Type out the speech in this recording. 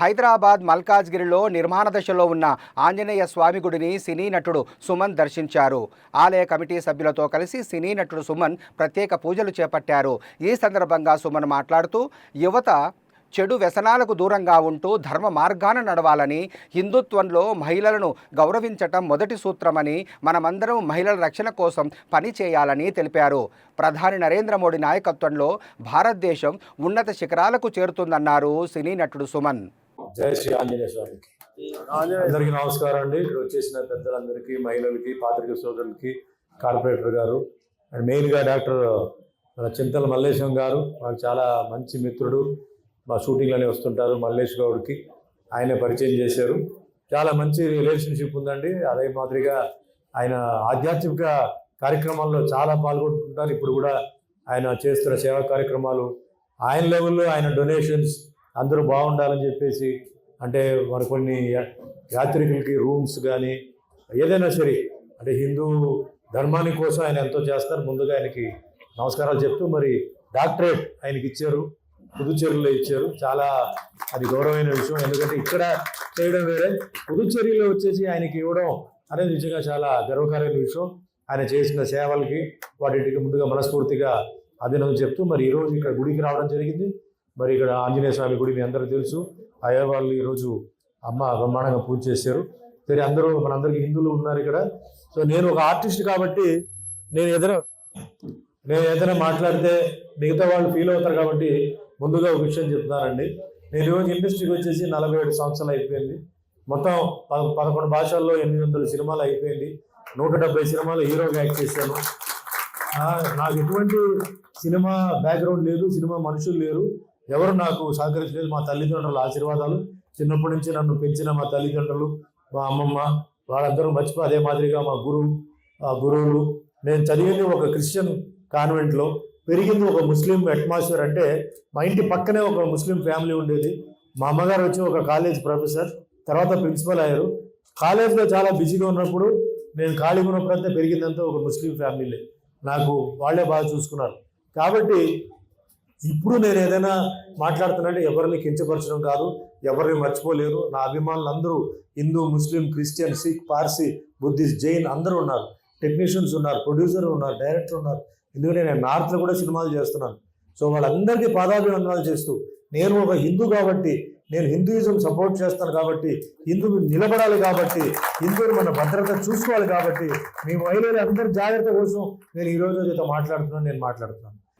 హైదరాబాద్ మల్కాజ్గిరిలో నిర్మాణ దశలో ఉన్న ఆంజనేయ స్వామి గుడిని సినీ నటుడు సుమన్ దర్శించారు. ఆలయ కమిటీ సభ్యులతో కలిసి సినీ నటుడు సుమన్ ప్రత్యేక పూజలు చేపట్టారు. ఈ సందర్భంగా సుమన్ మాట్లాడుతూ యువత చెడు వ్యసనాలకు దూరంగా ఉంటూ ధర్మ మార్గాన నడవాలని, హిందుత్వంలో మహిళలను గౌరవించటం మొదటి సూత్రమని, మనమందరం మహిళల రక్షణ కోసం పని చేయాలని తెలిపారు. ప్రధాని నరేంద్ర మోడీ నాయకత్వంలో భారతదేశం ఉన్నత శిఖరాలకు చేరుతుందన్నారు సినీ నటుడు సుమన్. జై శ్రీ ఆంజనేయ స్వామికి అందరికీ నమస్కారం అండి. ఇక్కడ వచ్చేసిన పెద్దలందరికీ, మహిళలకి, పాత్రికేయ సోదరులకి, కార్పొరేటర్ గారు అండ్ మెయిన్గా డాక్టర్ చింతల మల్లేశం గారు, మాకు చాలా మంచి మిత్రుడు. మా షూటింగ్లోనే వస్తుంటారు. మల్లేష్ గౌడ్కి ఆయన పరిచయం చేశారు. చాలా మంచి రిలేషన్షిప్ ఉందండి. అదే మాదిరిగా ఆయన ఆధ్యాత్మిక కార్యక్రమాల్లో చాలా పాల్గొంటుంటారు. ఇప్పుడు కూడా ఆయన చేస్తున్న సేవా కార్యక్రమాలు, ఆయన లెవెల్లో ఆయన డొనేషన్స్ అందరూ బాగుండాలని చెప్పేసి, అంటే మరి కొన్ని యాత్రికులకి రూమ్స్ కానీ ఏదైనా సరే, అంటే హిందూ ధర్మాని కోసం ఆయన ఎంతో చేస్తారు. ముందుగా ఆయనకి నమస్కారాలు చెప్తూ, మరి డాక్టరేట్ ఆయనకి ఇచ్చారు, పుదుచ్చేరిలో ఇచ్చారు. చాలా అది గౌరవమైన విషయం. ఎందుకంటే ఇక్కడ చేయడం వేరే, పుదుచ్చేరిలో వచ్చేసి ఆయనకి ఇవ్వడం అనేది నిజంగా చాలా గర్వకారమైన విషయం. ఆయన చేసిన సేవలకి వాటికి ముందుగా మనస్ఫూర్తిగా అభినందన చెప్తూ, మరి ఈరోజు ఇక్కడ గుడికి రావడం జరిగింది. మరి ఇక్కడ ఆంజనేయ స్వామి గుడి మీ అందరికీ తెలుసు. అయ్యా వాళ్ళు ఈరోజు అమ్మ బ్రహ్మాండంగా పూజ చేశారు. సరే, అందరూ మనందరికీ హిందువులు ఉన్నారు ఇక్కడ. సో నేను ఒక ఆర్టిస్ట్ కాబట్టి నేను ఏదైనా మాట్లాడితే మిగతా వాళ్ళు ఫీల్ అవుతారు కాబట్టి ముందుగా ఒక విషయం చెప్తున్నానండి. నేను ఈరోజు ఇండస్ట్రీకి వచ్చేసి 47 సంవత్సరాలు అయిపోయింది. మొత్తం 11 భాషల్లో 800 సినిమాలు అయిపోయింది. 170 సినిమాలు హీరోగా యాక్ట్ చేశాను. నాకు ఎటువంటి సినిమా బ్యాక్గ్రౌండ్ లేదు, సినిమా మనుషులు లేరు, ఎవరు నాకు సహకరించలేదు. మా తల్లిదండ్రుల ఆశీర్వాదాలు, చిన్నప్పటి నుంచి నన్ను పెంచిన మా తల్లిదండ్రులు, మా అమ్మమ్మ, వాళ్ళందరూ మర్చిపో. అదే మాదిరిగా మా గురువులు. నేను చదివింది ఒక క్రిస్టియన్ కాన్వెంట్లో, పెరిగింది ఒక ముస్లిం అట్మాస్ఫియర్. అంటే మా ఇంటి పక్కనే ఒక ముస్లిం ఫ్యామిలీ ఉండేది. మా అమ్మగారు వచ్చి ఒక కాలేజ్ ప్రొఫెసర్, తర్వాత ప్రిన్సిపల్ అయ్యారు. కాలేజ్లో చాలా బిజీగా ఉన్నప్పుడు, నేను ఖాళీగా ఉన్నప్పుడంతా పెరిగిందంతా ఒక ముస్లిం ఫ్యామిలీలే. నాకు వాళ్ళే బాగా చూసుకున్నారు. కాబట్టి ఇప్పుడు నేను ఏదైనా మాట్లాడుతున్నానంటే ఎవరిని కించపరచడం కాదు, ఎవరిని మర్చిపోలేరు. నా అభిమానులు అందరూ Hindu, Muslim, Christian, Sikh, Parsi, Buddhist, Jain అందరూ ఉన్నారు. టెక్నీషియన్స్ ఉన్నారు, ప్రొడ్యూసర్ ఉన్నారు, డైరెక్టర్ ఉన్నారు. ఎందుకంటే నేను నార్త్లో కూడా సినిమాలు చేస్తున్నాను. సో వాళ్ళందరికీ పాదాభివందనాలు చేస్తూ, నేను ఒక హిందూ కాబట్టి, నేను హిందూయిజం సపోర్ట్ చేస్తాను కాబట్టి, హిందువు నిలబడాలి కాబట్టి, హిందువులు మన భద్రత చూసుకోవాలి కాబట్టి, మీ మహిళలు అందరి జాగ్రత్త కోసం నేను ఈరోజు మాట్లాడుతున్నాను.